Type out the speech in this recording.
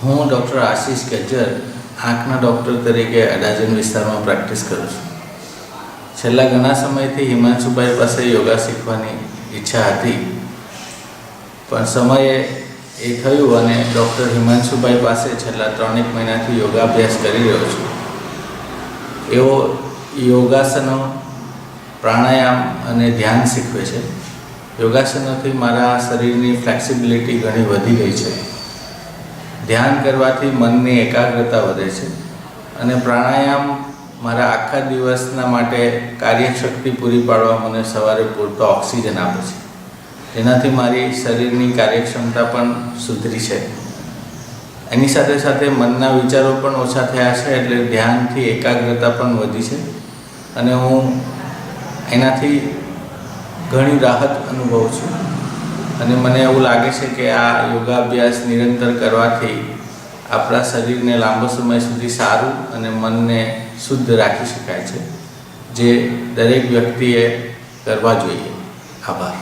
હું ડૉક્ટર આશીષ ગજ્જર આંખના ડૉક્ટર તરીકે અડાજણ વિસ્તારમાં પ્રેક્ટિસ કરું છું. છેલ્લા ઘણા સમયથી હિમાંશુભાઈ પાસે યોગા શીખવાની ઈચ્છા હતી, પણ સમયે એ થયું અને ડૉક્ટર હિમાંશુભાઈ પાસે છેલ્લા 3 મહિનાથી યોગાભ્યાસ કરી રહ્યો છું. એઓ યોગાસનો, પ્રાણાયામ અને ધ્યાન શીખવે છે. યોગાસનોથી મારા શરીરની ફ્લેક્સિબિલિટી ઘણી વધી ગઈ છે. ધ્યાન કરવાથી મનની એકાગ્રતા વધે છે અને પ્રાણાયામ મારા આખા દિવસના માટે કાર્યશક્તિ પૂરી પાડવા મને સવારે પૂરતો ઓક્સિજન આપે છે. તેનાથી મારી શરીરની કાર્યક્ષમતા પણ સુધરી છે. એની સાથે સાથે મનના વિચારો પણ ઓછા થયા છે, એટલે ધ્યાનથી એકાગ્રતા પણ વધી છે અને હું એનાથી ઘણી રાહત અનુભવું છું. અને મને એવું લાગે છે કે આ યોગાભ્યાસ નિરંતર કરવાથી આપણા શરીરને લાંબો સમય સુધી સારું અને મનને શુદ્ધ રાખી શકાય છે, જે દરેક વ્યક્તિએ કરવા જોઈએ. આભાર.